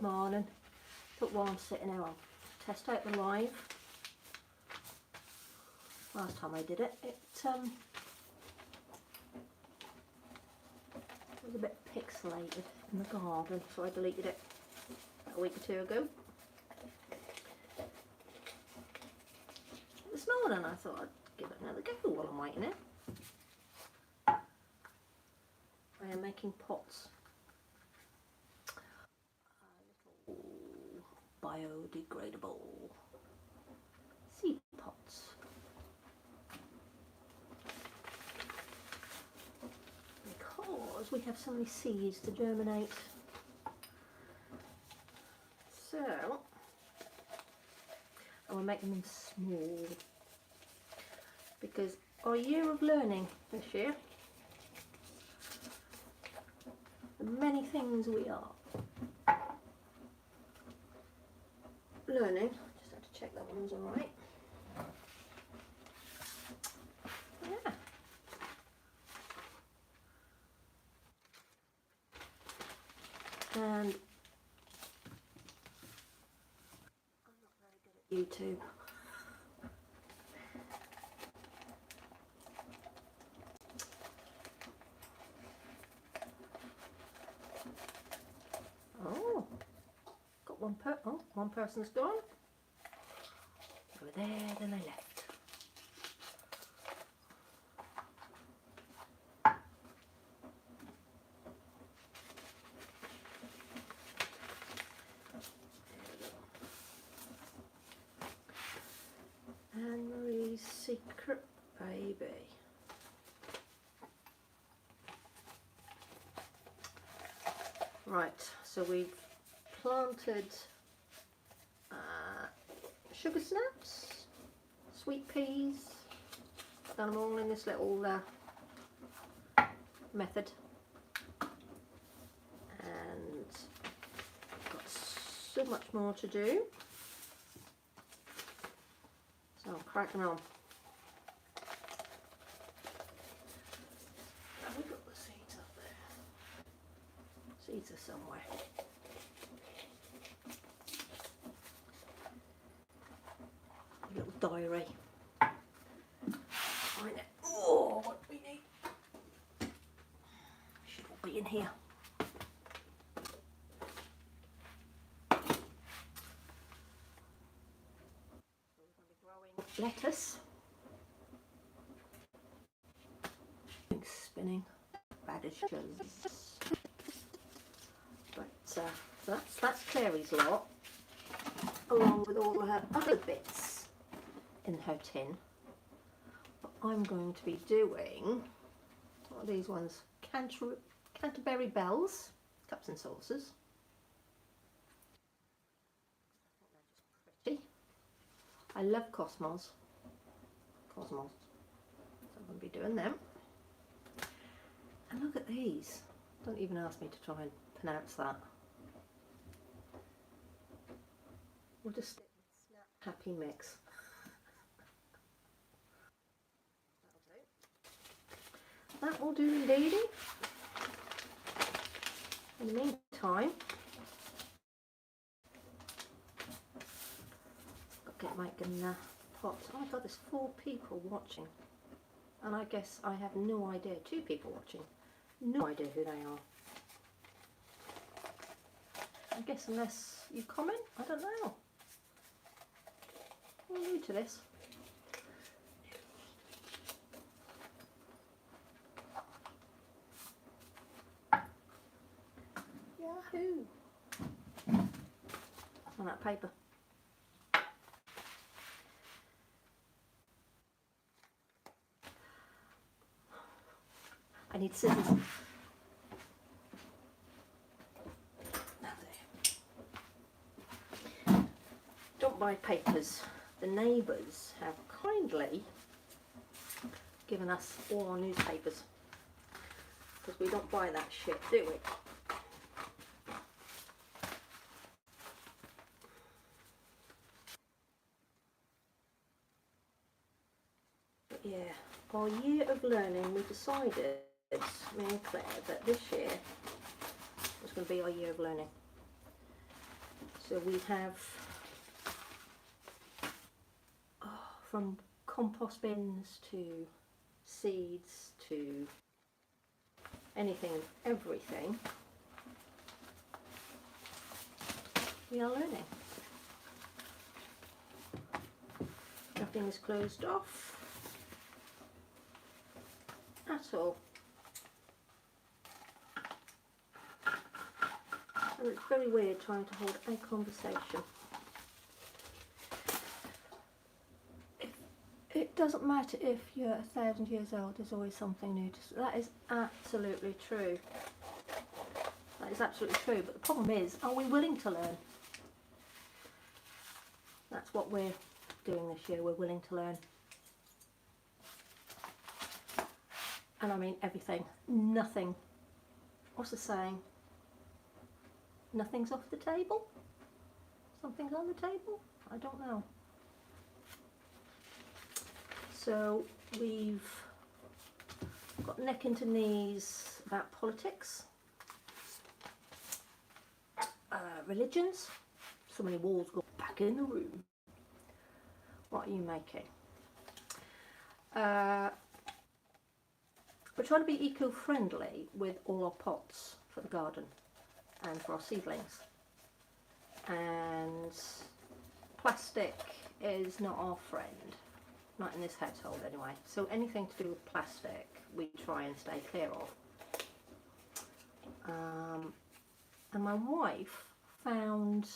Good morning. Thought while I'm sitting here I'll test out the live. Last time I did it, it was a bit pixelated in the garden, so I deleted it a week or two ago. This morning I thought I'd give it another go while I'm waiting it. I am making pots. Little biodegradable seed pots. Because we have so many seeds to germinate. So, and we'll make them in small. Because our year of learning this year, the many things we are learning, just have to check that one was alright. Yeah. And I'm not very good at YouTube. Oh, got one person's gone. They were there, then they left. Anne-Marie's secret baby. Right, so we've planted sugar snaps, sweet peas, done them all in this little method, and got so much more to do, so I'm cracking on. Have we got the seeds up there? Seeds are somewhere. Little diary. Find it. Oh, what do we need? Should all be in here. So we're going to be growing lettuce. Spinning radishes. But that's Clary's lot, along with all her other bits in her tin. But I'm going to be doing, what are these ones? Canterbury bells, cups and saucers. They're just pretty. I love cosmos. So I'm going to be doing them. And look at these. Don't even ask me to try and pronounce that. We'll just stick with Snap Happy Mix. That will do indeedy. In the meantime, I've got to get making pots. Oh my god, there's 4 people watching. And I guess I have no idea. 2 people watching. No idea who they are. I guess unless you comment, I don't know. I'm new to this. Yahoo! On that paper. I need scissors. Don't buy papers. The neighbours have kindly given us all our newspapers. Because we don't buy that shit, do we? But yeah, our year of learning, we decided, me and Claire, that this year was going to be our year of learning. So we have from compost bins to seeds to anything and everything. We are learning. Nothing is closed off at all. And it's very weird trying to hold a conversation. It doesn't matter if you're 1,000 years old, there's always something new to. That is absolutely true. That is absolutely true. But the problem is, are we willing to learn? That's what we're doing this year. We're willing to learn. And I mean everything. Nothing. What's the saying? Nothing's off the table? Something's on the table? I don't know. So we've got neck into knees about politics, religions. So many walls go back in the room. What are you making? We're trying to be eco-friendly with all our pots for the garden and for our seedlings. And plastic is not our friend. Not in this household anyway. So anything to do with plastic we try and stay clear of. And my wife found,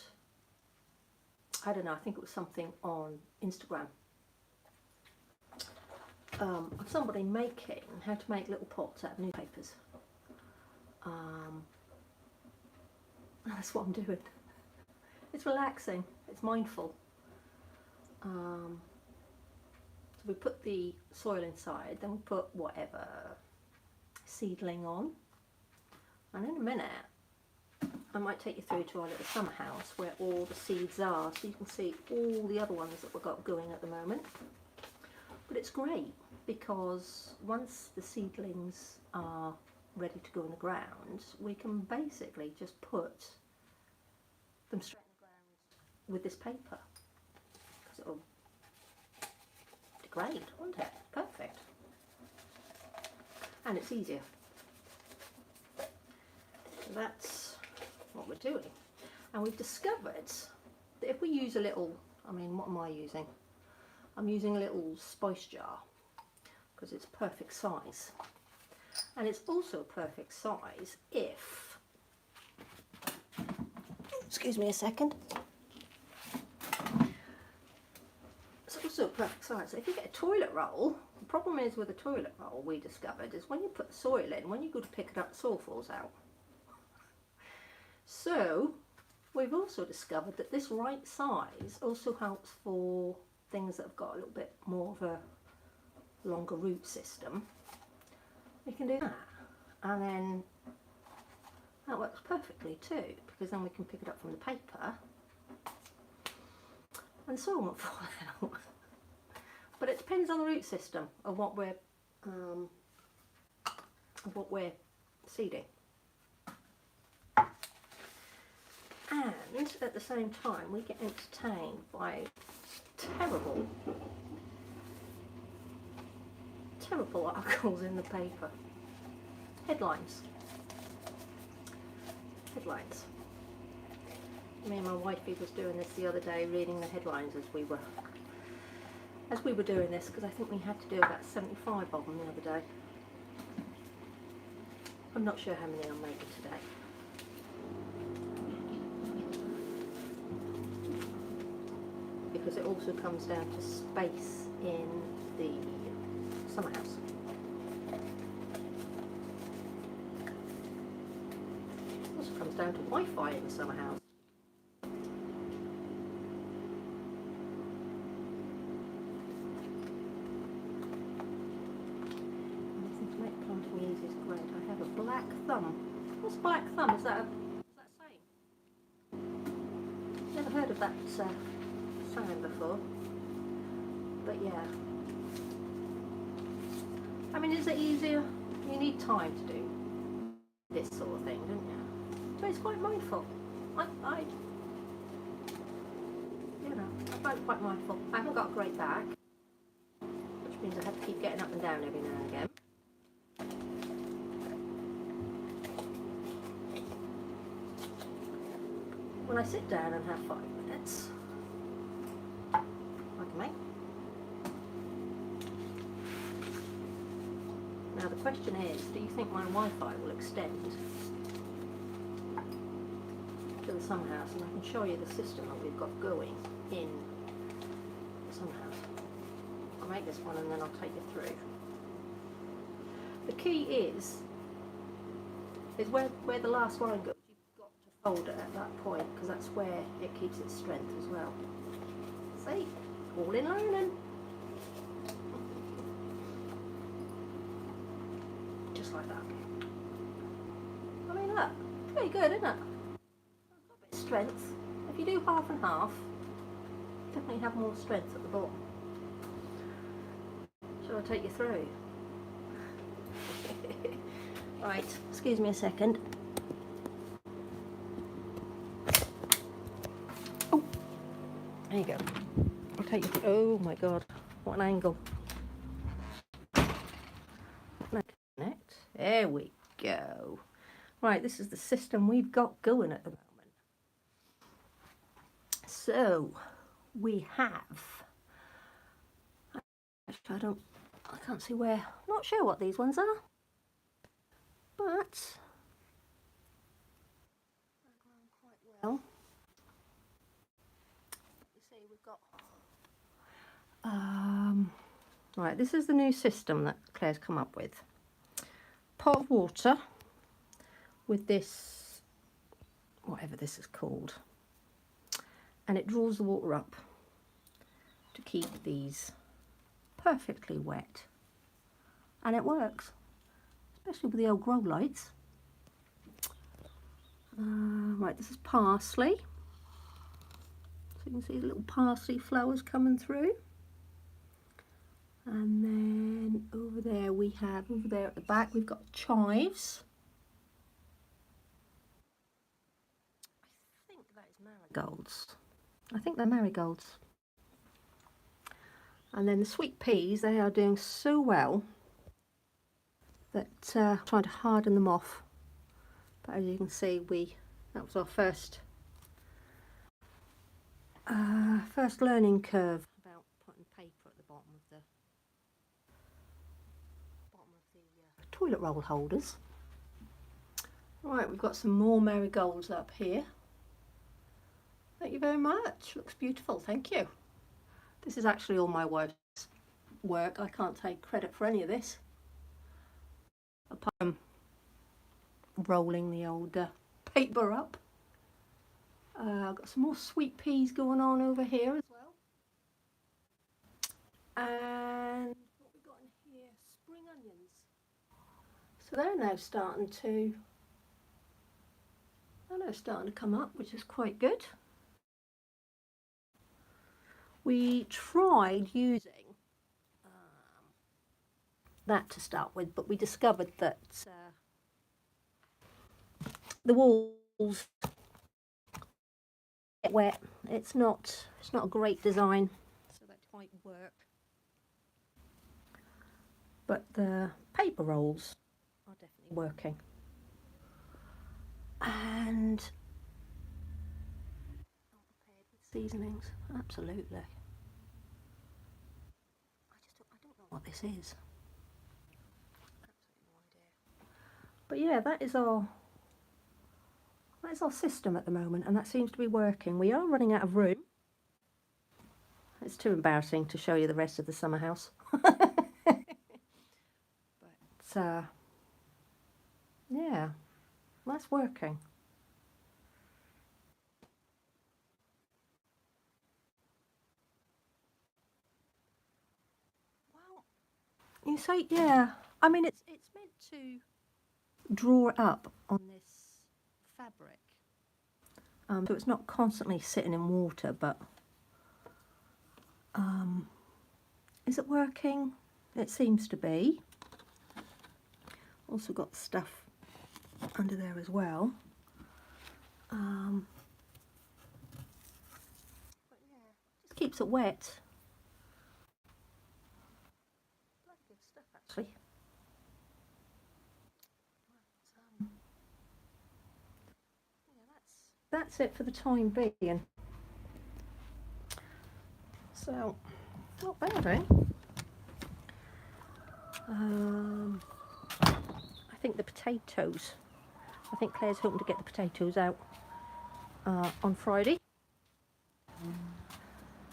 I don't know, I think it was something on Instagram of somebody making how to make little pots out of newspapers. That's what I'm doing. It's relaxing, it's mindful. So we put the soil inside, then we put whatever seedling on, and in a minute I might take you through to our little summer house where all the seeds are, so you can see all the other ones that we've got going at the moment. But it's great because once the seedlings are ready to go in the ground, we can basically just put them straight in the ground with this paper, because it'll degrade, won't it? Perfect. And it's easier. So that's what we're doing. And we've discovered that if we use a little, I mean, what am I using? I'm using a little spice jar because it's perfect size. And it's also perfect size if, excuse me a second. It's also perfect size. So if you get a toilet roll, the problem is with a toilet roll, we discovered, is when you put the soil in, when you go to pick it up, the soil falls out. So we've also discovered that this right size also helps for things that have got a little bit more of a longer root system. We can do that, and then that works perfectly too, because then we can pick it up from the paper and the soil won't fall out. But it depends on the root system of what we're seeding. And at the same time we get entertained by terrible articles in the paper. Headlines. Me and my wifey was doing this the other day, reading the headlines as we were doing this, because I think we had to do about 75 of them the other day. I'm not sure how many I'm making today. Because it also comes down to space in the summer house. It also comes down to Wi-Fi in the summer house. Anything to make planting easy is great. I have a black thumb. What's black thumb? Is that saying? Never heard of that saying before. But yeah. I mean, is it easier? You need time to do this sort of thing, don't you? So it's quite mindful. I'm quite mindful. I haven't got a great back, which means I have to keep getting up and down every now and again. When I sit down and have 5 minutes, I can make. Now the question is, do you think my Wi-Fi will extend to the summer house? And I can show you the system that we've got going in the summer house. I'll make this one and then I'll take you through. The key is where the last line goes. You've got to fold it at that point because that's where it keeps its strength as well. See, all in learning. Just like that. I mean, look, pretty good, isn't it? A bit of strength. If you do half and half, definitely have more strength at the bottom. Shall I take you through? Right, excuse me a second. Oh, there you go. I'll take you through. Oh my God, what an angle. Connect. There we go. Right, this is the system we've got going at the moment. So we have. Actually, I can't see where. I'm not sure what these ones are, but quite well. You see, we've got. Right, this is the new system that Claire's come up with. Pot of water with this, whatever this is called, and it draws the water up to keep these perfectly wet, and it works, especially with the old grow lights. Right, this is parsley, so you can see the little parsley flowers coming through. And then over there we have, over there at the back, we've got chives. I think that is marigolds. I think they're marigolds. And then the sweet peas, they are doing so well that trying to harden them off. But as you can see, that was our first learning curve about putting paper at the bottom of the toilet roll holders. Right, we've got some more marigolds up here. Thank you very much. Looks beautiful, thank you. This is actually all my wife's work. I can't take credit for any of this, apart from rolling the old paper up. I've got some more sweet peas going on over here as well. And what we got in here? Spring onions. So they're now starting to come up, which is quite good. We tried using that to start with, but we discovered that the walls get wet. It's not a great design, so that might work. But the paper rolls are definitely working. And prepared with seasonings, absolutely. I don't know what this is. Absolutely no idea. But yeah, that is our system at the moment, and that seems to be working. We are running out of room. It's too embarrassing to show you the rest of the summer house. But yeah, that's working. Well, you say, yeah. I mean, it's meant to draw it up on this fabric, so it's not constantly sitting in water. But is it working? It seems to be. Also got stuff under there as well. But yeah, just keeps it wet. Bloody good stuff, actually. Yeah, that's it for the time being. So, not bad, eh? I think the potatoes. I think Claire's hoping to get the potatoes out on Friday.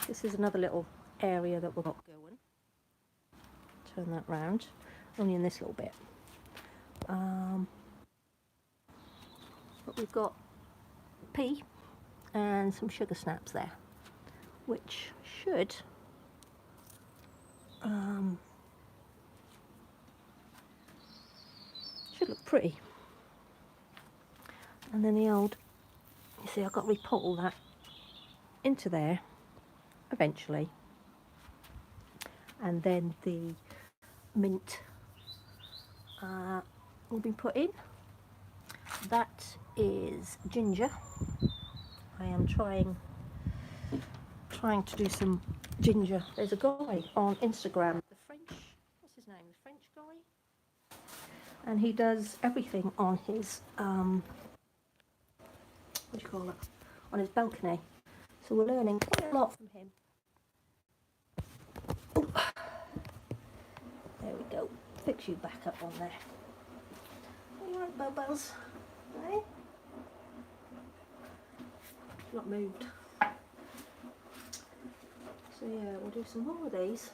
This is another little area that we've got going. Turn that round. Only in this little bit. But we've got pea and some sugar snaps there, which should look pretty. And then the old, you see, I've got to re-put all that into there eventually. And then the mint will be put in. That is ginger. I am trying to do some ginger. There's a guy on Instagram, the French, what's his name, the French guy, and he does everything on his what do you call it, on his balcony. So we're learning quite a lot from him. Ooh. There we go. Fix you back up on there. All right, Bubbles. Right? Not moved. So yeah, we'll do some more of these.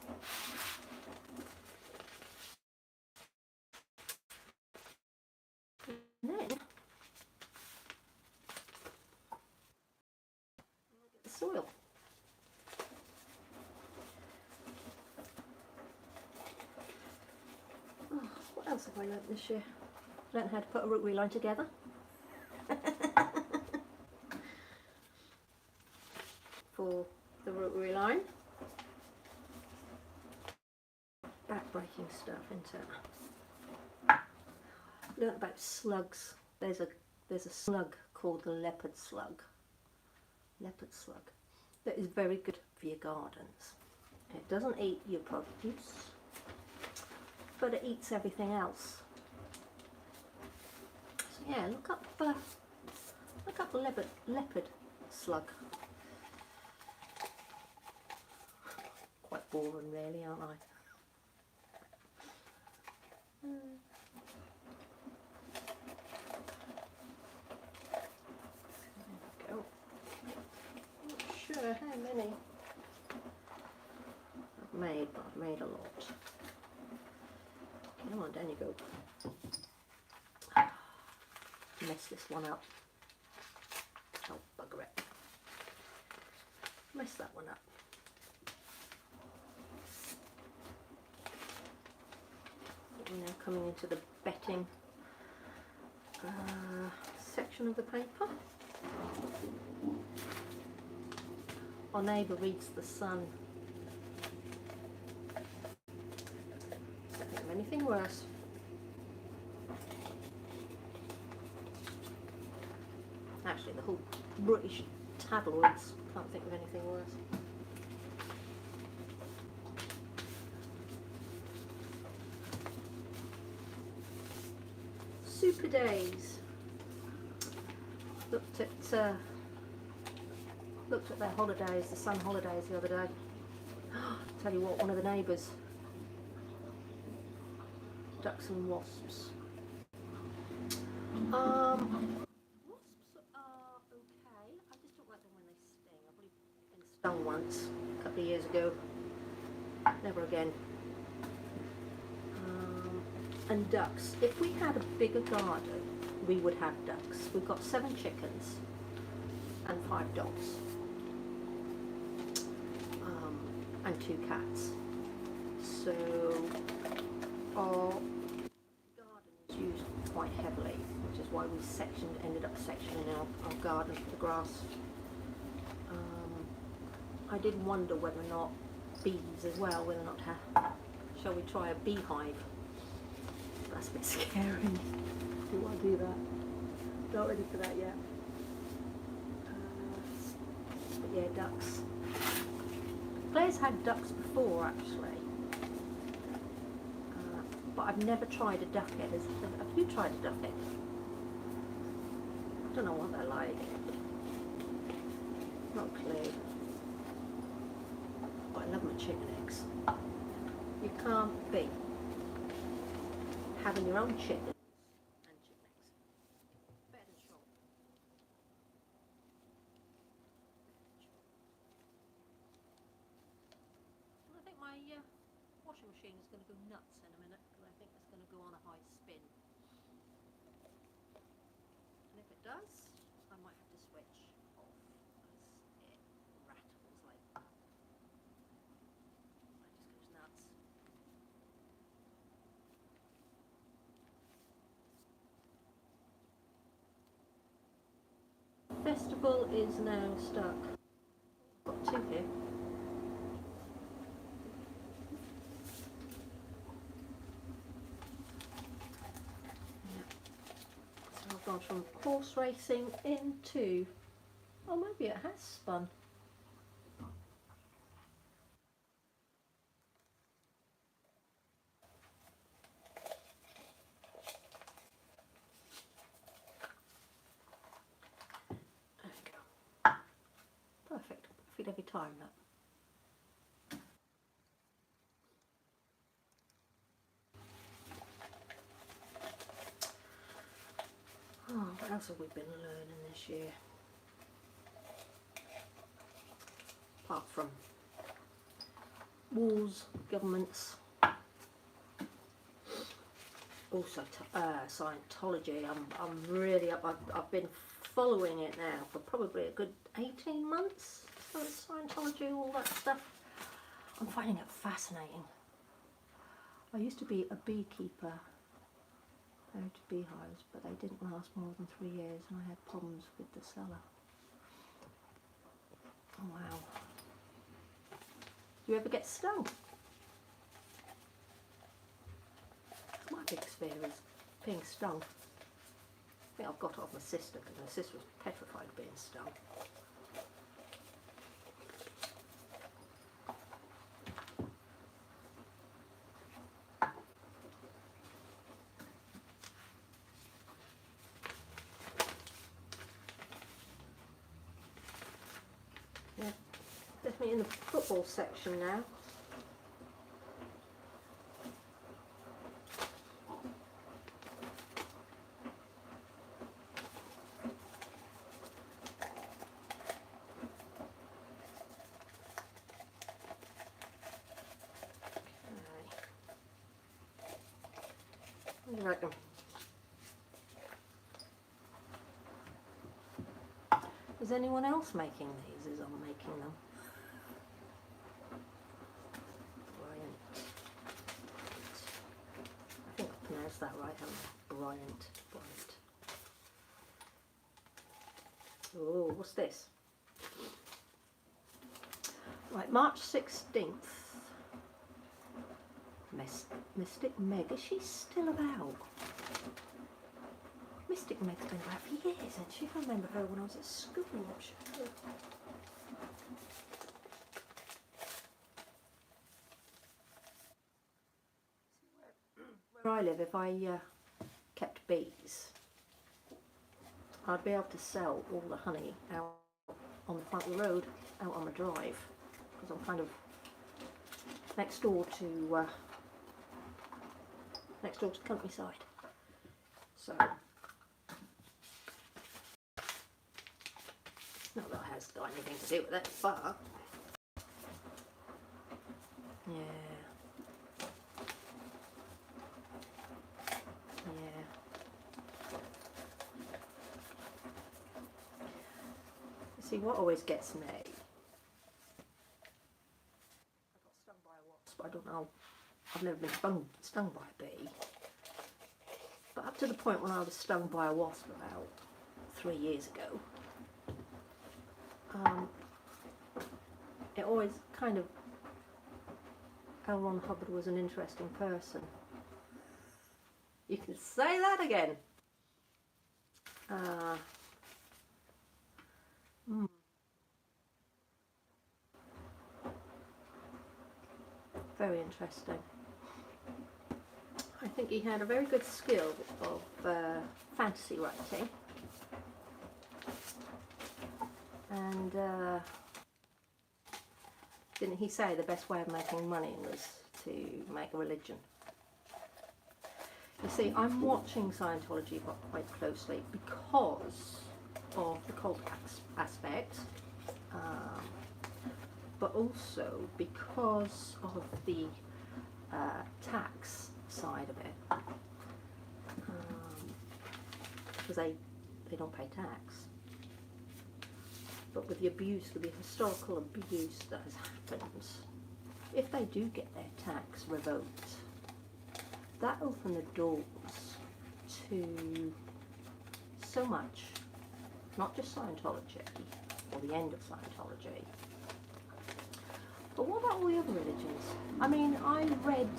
And then get the soil. Oh, what else have I learnt this year? I learnt how to put a rotary line together. For the rotary line. Back-breaking stuff, isn't it? Learnt about slugs. There's a slug called the leopard slug. Leopard slug. That is very good for your gardens. It doesn't eat your produce, but it eats everything else. So yeah, look up the leopard slug. Quite boring, really, aren't I? There we go. Not sure how many I've made, but I've made a lot. Come on, down you go. Mess this one up. Oh, bugger it. Mess that one up. We're now coming into the betting section of the paper. Our neighbour reads the Sun. Can't think of anything worse. Actually, the whole British tabloids, can't think of anything worse. Super Days. Looked at their holidays, the Sun holidays, the other day. Tell you what, one of the neighbours, ducks and wasps. Wasps are okay. I just don't like them when they sting. I've only been stung once a couple of years ago. Never again. And ducks. If we had a bigger garden, we would have ducks. We've got 7 chickens and 5 dogs. And 2 cats. So our garden is used quite heavily, which is why we ended up sectioning our garden for the grass. I did wonder whether or not bees as well, whether or not shall we try a beehive? That's a bit scary. Do I do that? Not ready for that yet. But yeah, ducks. Claire's had ducks before, actually, but I've never tried a duck egg. Have you tried a duck egg? I don't know what they're like. Not a clue. But I love my chicken eggs. You can't beat having your own chicken and chicken eggs. Better than sure. I think my washing machine is going to go nuts in a minute because I think it's going to go on a high spin. And if it does, I might have to switch off because it rattles like that. It just goes nuts. Festival is now stuck. Got two here. So I've gone from horse racing into, oh, maybe it has spun. There we go. Perfect. Feed every time that. Oh, what else have we been learning this year? Apart from wars, governments, also Scientology. I'm really up. I've been following it now for probably a good 18 months. So it's Scientology, all that stuff. I'm finding it fascinating. I used to be a beekeeper. I owned beehives, but they didn't last more than 3 years, and I had problems with the cellar. Oh, wow. Do you ever get stung? My biggest fear is being stung. I think I've got it off my sister, because my sister was petrified of being stung. Yeah, definitely in the football section now. What do you reckon? Is anyone else making these as I'm making them? Bryant. I think I pronounced that right, haven't I? Bryant. Bryant. Oh, what's this? Right, March 16th. Mystic Meg, is she still about? Mystic Meg's been about for years, hasn't she? I remember her when I was at school. Where I live, if I kept bees, I'd be able to sell all the honey out on the front of the road, out on the drive, because I'm kind of next door to countryside. So, not that it has got anything to do with it, but yeah. See, what always gets me, I got stung by a wasp. I don't know, I've never been stung by a bee, but up to the point when I was stung by a wasp about 3 years ago, it always kind of, L. Ron Hubbard was an interesting person. You can say that again. Very interesting. I think he had a very good skill of fantasy writing, and didn't he say the best way of making money was to make a religion? You see, I'm watching Scientology quite closely because of the cult aspect, but also because of the tax side of it, because they don't pay tax. But with the abuse, with the historical abuse that has happened, if they do get their tax revoked, that opened the doors to so much, not just Scientology, or the end of Scientology, but what about all the other religions? I mean, I read,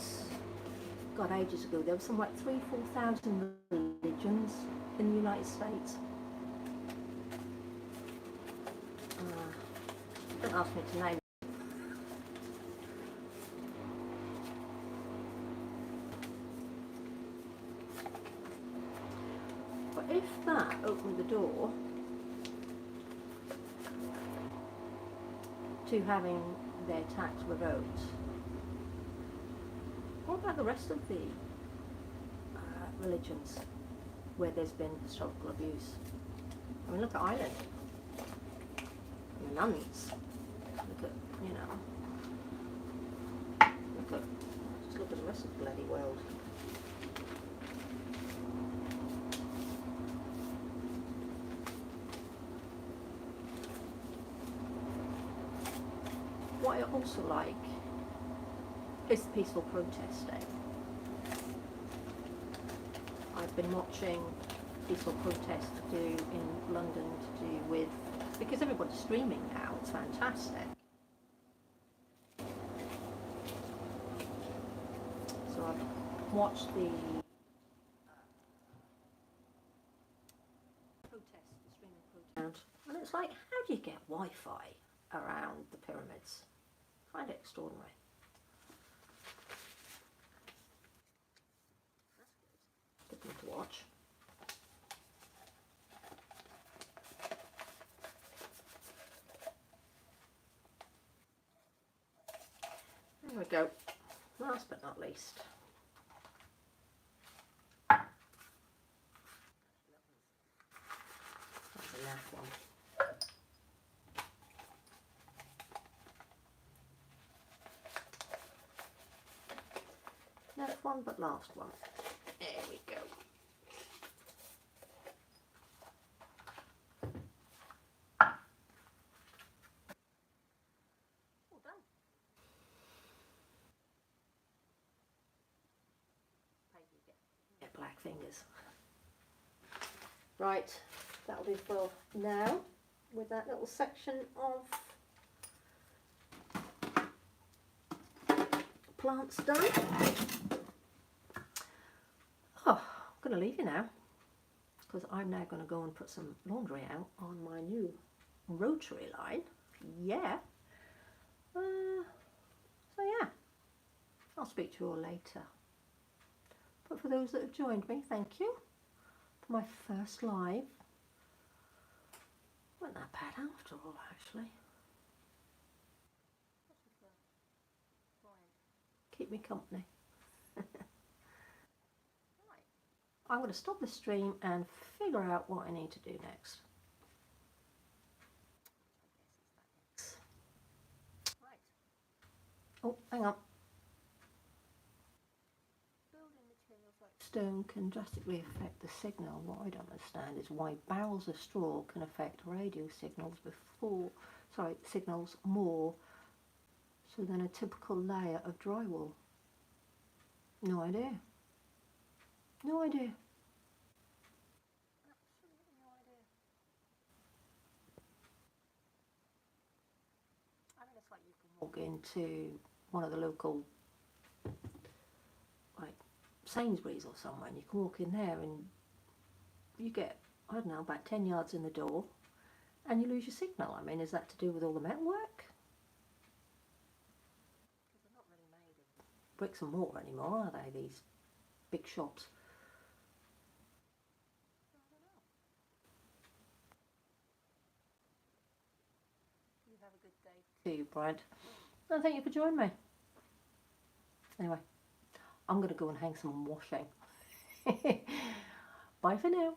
God, ages ago, there were some like 3,000-4,000 religions in the United States. Don't ask me to name. But if that opened the door to having their tax revoked, what about the rest of the religions where there's been historical abuse? I mean, look at Ireland, the nuns. Look at, you know, just look at the rest of the bloody world. What I also like is the peaceful protesting. I've been watching peaceful protests to do in London to do with, because everybody's streaming now, it's fantastic. So I've watched the protests, the streaming protest, and it's like, how do you get Wi-Fi around the pyramids? I find it extraordinary. That's good. Good thing to watch. There we go. Last but not least. That's a naff one. Next one, but last one. There we go. All done. Get black fingers. Right, that'll do for now with that little section of plants done. Oh, I'm going to leave you now because I'm now going to go and put some laundry out on my new rotary line. Yeah. So yeah, I'll speak to you all later. But for those that have joined me, thank you for my first live. Wasn't that bad after all, actually. Keep me company. I'm going to stop the stream and figure out what I need to do next. Right. Oh, hang on. Building materials like stone can drastically affect the signal. What I don't understand is why barrels of straw can affect radio signals signals more so than a typical layer of drywall. No idea. No idea. Absolutely no idea. I mean, it's like you can walk into one of the local, like Sainsbury's or somewhere, and you can walk in there and you get, I don't know, about 10 yards in the door and you lose your signal. I mean, is that to do with all the metalwork? Because they're not really made of bricks and mortar anymore, are they, these big shops? You have a good day too, Brad. And thank you for joining me. Anyway, I'm going to go and hang some washing. Bye for now.